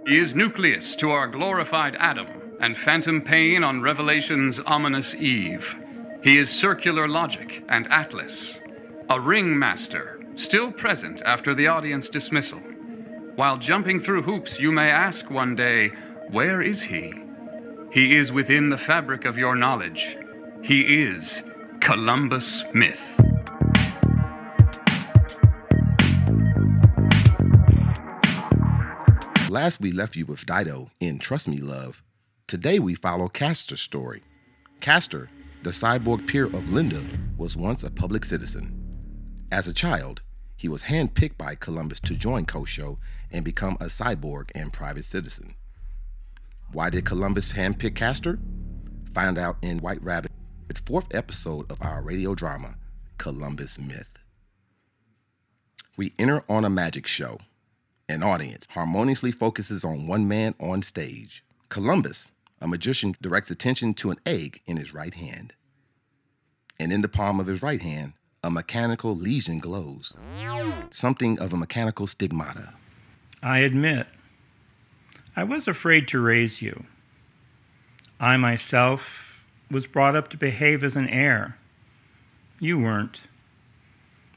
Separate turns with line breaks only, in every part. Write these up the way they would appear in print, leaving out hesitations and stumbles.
He is nucleus to our glorified Adam, and phantom pain on Revelation's ominous Eve. He is circular logic and Atlas, a ringmaster, still present after the audience dismissal. While jumping through hoops, you may ask one day, where is he? He is within the fabric of your knowledge. He is Columbus Myth.
Last we left you with Dido in Trust Me, Love. Today we follow Castor's story. Castor, the cyborg peer of Linda, was once a public citizen. As a child, he was handpicked by Columbus to join CoShow and become a cyborg and private citizen. Why did Columbus handpick Castor? Find out in White Rabbit, the 4th episode of our radio drama, Columbus Myth. We enter on a magic show. An audience harmoniously focuses on one man on stage. Columbus, a magician, directs attention to an egg in his right hand. And in the palm of his right hand, a mechanical lesion glows, something of a mechanical stigmata.
I admit, I was afraid to raise you. I myself was brought up to behave as an heir. You weren't.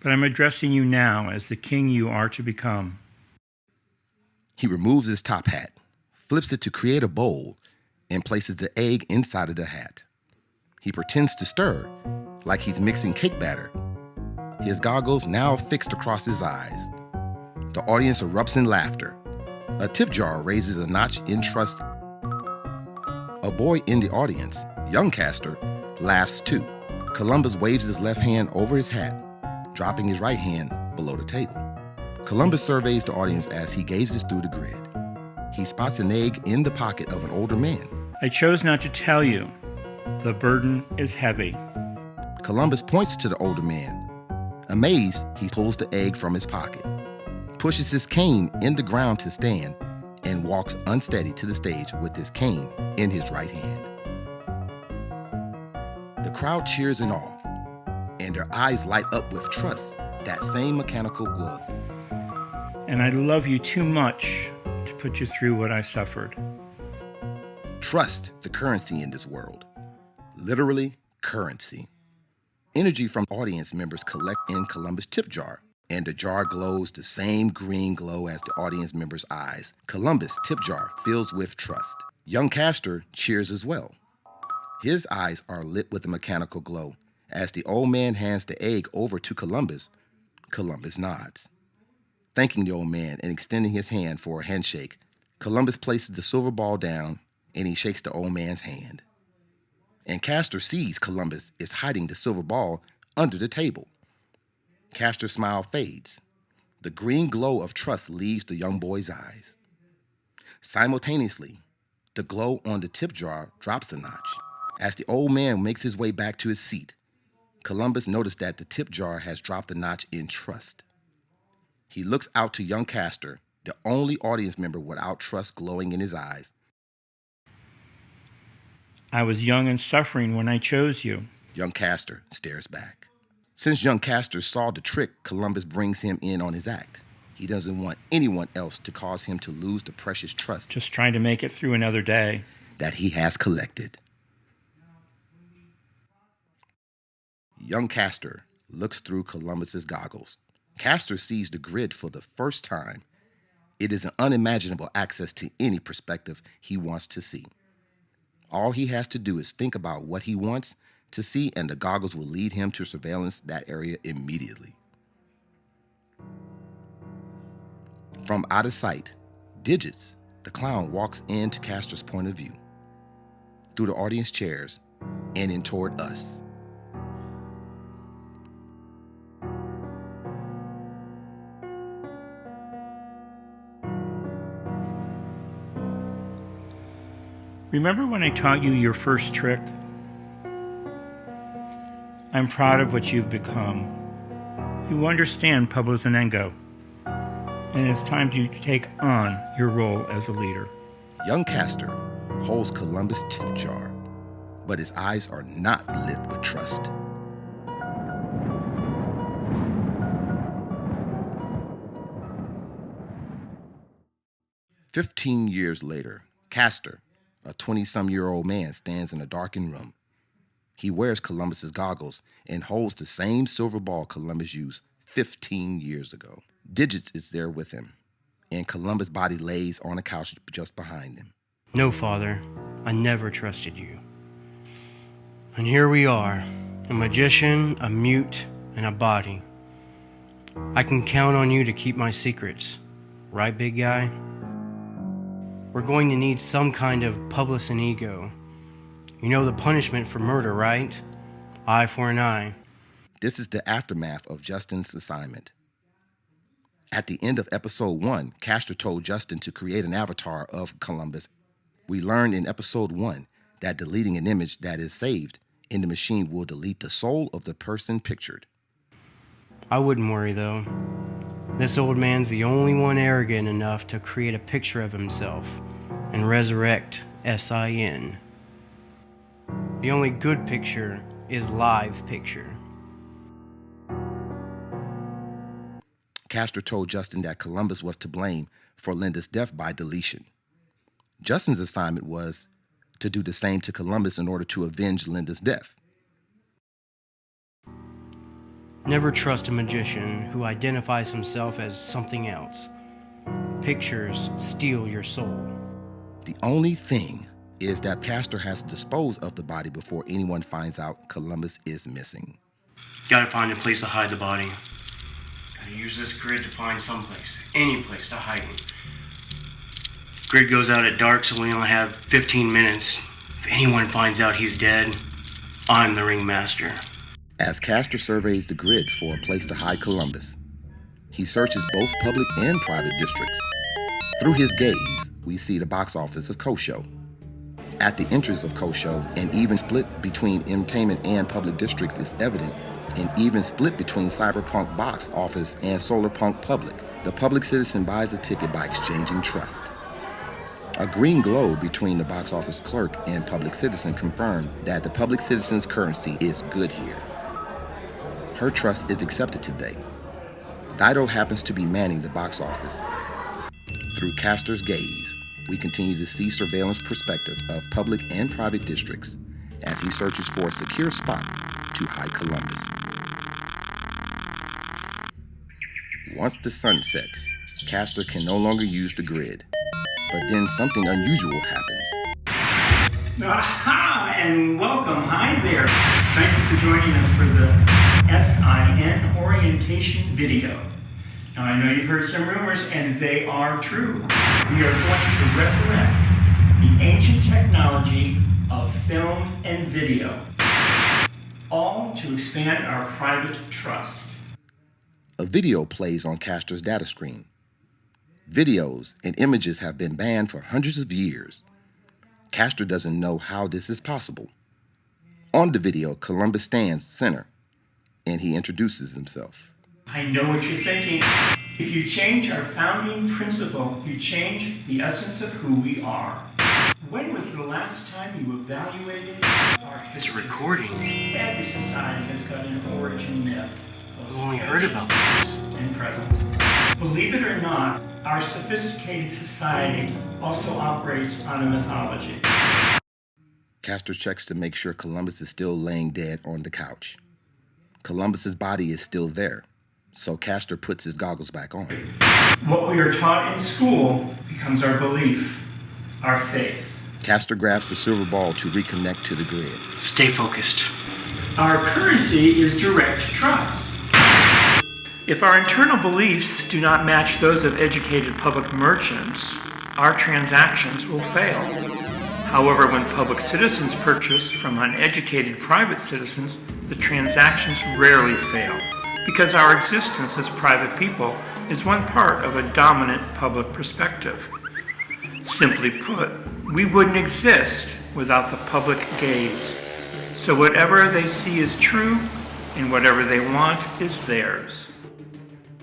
But I'm addressing you now as the king you are to become.
He removes his top hat, flips it to create a bowl, and places the egg inside of the hat. He pretends to stir, like he's mixing cake batter. His goggles now fixed across his eyes. The audience erupts in laughter. A tip jar raises a notch in trust. A boy in the audience, young Castor, laughs too. Columbus waves his left hand over his hat, dropping his right hand below the table. Columbus surveys the audience as he gazes through the grid. He spots an egg in the pocket of an older man.
I chose not to tell you. The burden is heavy.
Columbus points to the older man. Amazed, he pulls the egg from his pocket, pushes his cane in the ground to stand, and walks unsteady to the stage with his cane in his right hand. The crowd cheers in awe, and their eyes light up with trust, that same mechanical glow.
And I love you too much to put you through what I suffered.
Trust, the currency in this world. Literally, currency. Energy from audience members collect in Columbus' tip jar, and the jar glows the same green glow as the audience members' eyes. Columbus' tip jar fills with trust. Young Castor cheers as well. His eyes are lit with a mechanical glow. As the old man hands the egg over to Columbus, Columbus nods. Thanking the old man and extending his hand for a handshake, Columbus places the silver ball down and he shakes the old man's hand. And Castor sees Columbus is hiding the silver ball under the table. Castor's smile fades. The green glow of trust leaves the young boy's eyes. Simultaneously, the glow on the tip jar drops a notch. As the old man makes his way back to his seat, Columbus noticed that the tip jar has dropped a notch in trust. He looks out to young Castor, the only audience member without trust glowing in his eyes.
I was young and suffering when I chose you.
Young Castor stares back. Since young Castor saw the trick, Columbus brings him in on his act. He doesn't want anyone else to cause him to lose the precious trust.
Just trying to make it through another day.
That he has collected. Young Castor looks through Columbus's goggles. Castor sees the grid for the first time. It is an unimaginable access to any perspective he wants to see. All he has to do is think about what he wants to see, and the goggles will lead him to surveillance that area immediately. From out of sight, Digits, the clown, walks into Castor's point of view, through the audience chairs, and in toward us.
Remember when I taught you your first trick? I'm proud of what you've become. You understand Pablo Zanengo, and it's time to take on your role as a leader.
Young Castor holds Columbus' tip jar, but his eyes are not lit with trust. 15 years later, Castor, a 20-some-year-old man, stands in a darkened room. He wears Columbus's goggles and holds the same silver ball Columbus used 15 years ago. Digits is there with him, and Columbus' body lays on a couch just behind him.
No, Father, I never trusted you. And here we are, a magician, a mute, and a body. I can count on you to keep my secrets, right, big guy? We're going to need some kind of publicist ego. You know the punishment for murder, right? Eye for an eye.
This is the aftermath of Justin's assignment. At the end of episode 1, Castor told Justin to create an avatar of Columbus. We learned in episode 1 that deleting an image that is saved in the machine will delete the soul of the person pictured.
I wouldn't worry, though. This old man's the only one arrogant enough to create a picture of himself and resurrect S-I-N. The only good picture is live picture.
Castor told Justin that Columbus was to blame for Linda's death by deletion. Justin's assignment was to do the same to Columbus in order to avenge Linda's death.
Never trust a magician who identifies himself as something else. Pictures steal your soul.
The only thing is that Castor has to dispose of the body before anyone finds out Columbus is missing.
Gotta find a place to hide the body. Gotta use this grid to find someplace, any place to hide him. Grid goes out at dark, so we only have 15 minutes. If anyone finds out he's dead, I'm the ringmaster.
As Castor surveys the grid for a place to hide Columbus, he searches both public and private districts. Through his gaze, we see the box office of CoShow. At the entrance of CoShow, an even split between entertainment and public districts is evident, an even split between Cyberpunk box office and Solarpunk public. The public citizen buys a ticket by exchanging trust. A green glow between the box office clerk and public citizen confirmed that the public citizen's currency is good here. Her trust is accepted today. Dido happens to be manning the box office. Through Castor's gaze, we continue to see surveillance perspective of public and private districts as he searches for a secure spot to hide Columbus. Once the sun sets, Castor can no longer use the grid. But then something unusual happens.
Aha! And welcome. Hi there. Thank you for joining us for the SIN orientation video. Now, I know you've heard some rumors, and they are true. We are going to resurrect the ancient technology of film and video, all to expand our private trust.
A video plays on Castor's data screen. Videos and images have been banned for hundreds of years. Castor doesn't know how this is possible. On the video, Columbus stands center, and he introduces himself.
I know what you're thinking. If you change our founding principle, you change the essence of who we are. When was the last time you evaluated our history?
It's a recording.
Every society has got an origin myth.
I've only heard about this.
And present. Believe it or not, our sophisticated society also operates on a mythology.
Castor checks to make sure Columbus is still laying dead on the couch. Columbus's body is still there, so Castor puts his goggles back on.
What we are taught in school becomes our belief, our faith.
Castor grabs the silver ball to reconnect to the grid.
Stay focused.
Our currency is direct trust. If our internal beliefs do not match those of educated public merchants, our transactions will fail. However, when public citizens purchase from uneducated private citizens, the transactions rarely fail, because our existence as private people is one part of a dominant public perspective. Simply put, we wouldn't exist without the public gaze. So whatever they see is true, and whatever they want is theirs.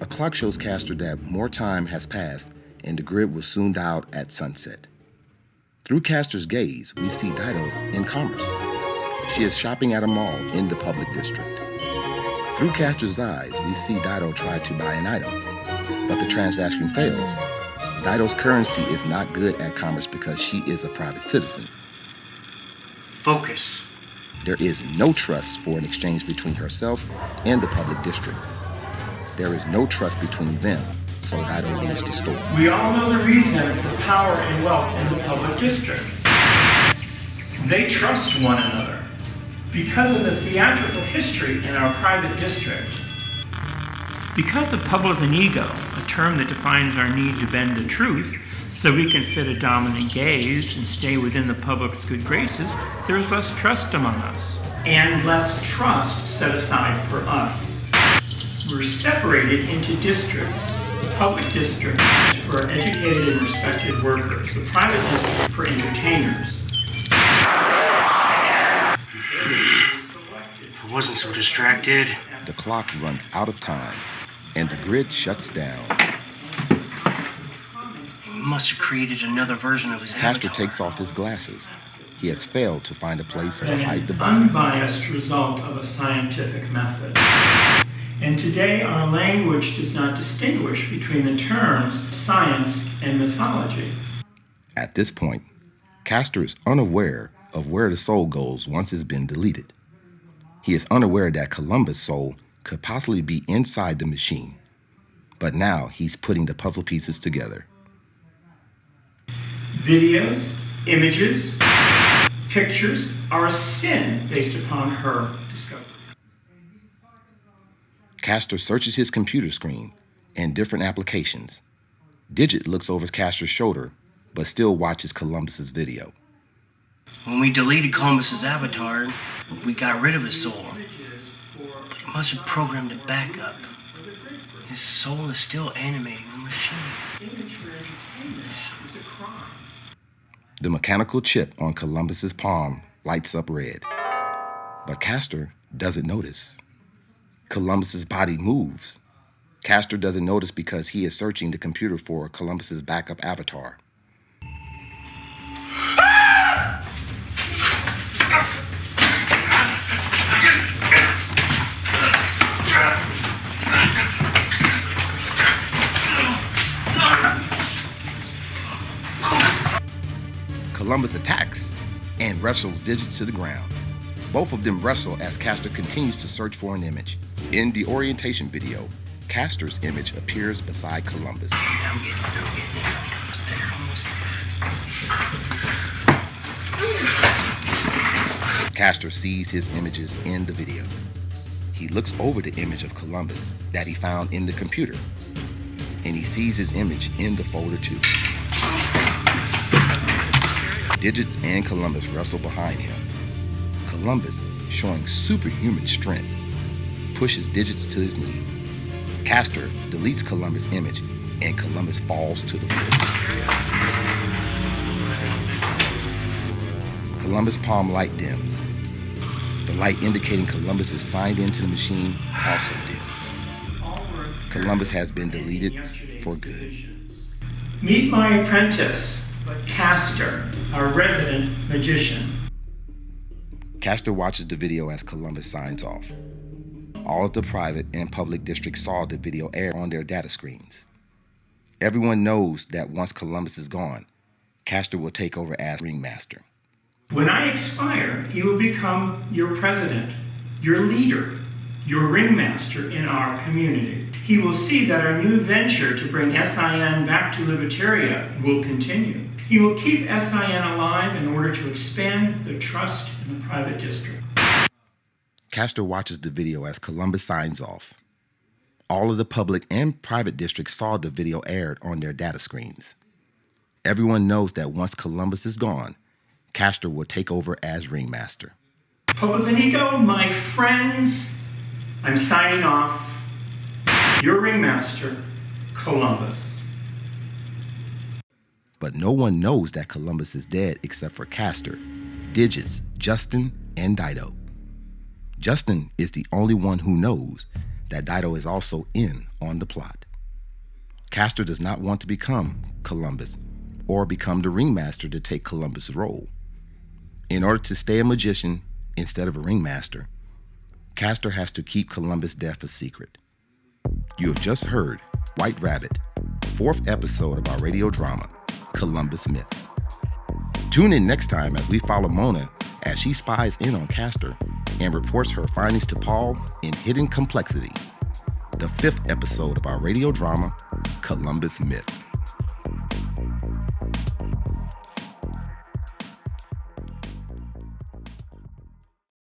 A clock shows Castor that more time has passed and the grid will soon die out at sunset. Through Castor's gaze, we see Dido in commerce. She is shopping at a mall in the public district. Through Castor's eyes, we see Dido try to buy an item, but the transaction fails. Dido's currency is not good at commerce because she is a private citizen.
Focus.
There is no trust for an exchange between herself and the public district. There is no trust between them, so Dido leaves the store.
We all know the reason for power and wealth in the public district. They trust one another because of the theatrical history in our private district. Because of public and ego, a term that defines our need to bend the truth so we can fit a dominant gaze and stay within the public's good graces, there is less trust among us, and less trust set aside for us. We're separated into districts. The public district for educated and respected workers, the private district for entertainers.
If I wasn't so distracted.
The clock runs out of time, and the grid shuts down.
He must have created another version of his
Castor
avatar.
takes off his glasses. He has failed to find a place to
An
hide the body.
unbiased result of a scientific method. And today our language does not distinguish between the terms science and mythology.
At this point, Castor is unaware of where the soul goes once it's been deleted. He is unaware that Columbus' soul could possibly be inside the machine. But now he's putting the puzzle pieces together.
Videos, images, pictures are a sin based upon her discovery.
Castor searches his computer screen and different applications. Digit looks over Castor's shoulder, but still watches Columbus's video.
When we deleted Columbus's avatar, we got rid of his soul. But he must have programmed it back up. His soul is still animating the machine.
The mechanical chip on Columbus's palm lights up red. But Castor doesn't notice. Columbus's body moves. Castor doesn't notice because he is searching the computer for Columbus's backup avatar. Columbus attacks and wrestles Digit to the ground. Both of them wrestle as Castor continues to search for an image. In the orientation video, Castor's image appears beside Columbus.
I'm getting almost there.
Castor sees his images in the video. He looks over the image of Columbus that he found in the computer, and he sees his image in the folder too. Digits and Columbus wrestle behind him. Columbus, showing superhuman strength, pushes Digits to his knees. Castor deletes Columbus' image, and Columbus falls to the floor. Columbus' palm light dims. The light indicating Columbus is signed into the machine also dims. Columbus has been deleted for good.
Meet my apprentice, Castor, our resident magician.
Castor watches the video as Columbus signs off. All of the private and public districts saw the video air on their data screens. Everyone knows that once Columbus is gone, Castor will take over as ringmaster.
When I expire, he will become your president, your leader, your ringmaster in our community. He will see that our new venture to bring SIN back to Libertaria will continue. He will keep SIN alive in order to expand the trust in the private district.
Castor watches the video as Columbus signs off. All of the public and private districts saw the video aired on their data screens. Everyone knows that once Columbus is gone, Castor will take over as ringmaster.
Popozanico, my friends, I'm signing off. Your ringmaster, Columbus.
But no one knows that Columbus is dead except for Castor, Digits, Justin, and Dido. Justin is the only one who knows that Dido is also in on the plot. Castor does not want to become Columbus or become the ringmaster to take Columbus' role. In order to stay a magician instead of a ringmaster, Castor has to keep Columbus' death a secret. You have just heard White Rabbit 4th episode of our radio drama, Columbus Myth. Tune in next time as we follow Mona as she spies in on Castor and reports her findings to Paul in Hidden Complexity, the 5th episode of our radio drama, Columbus Myth.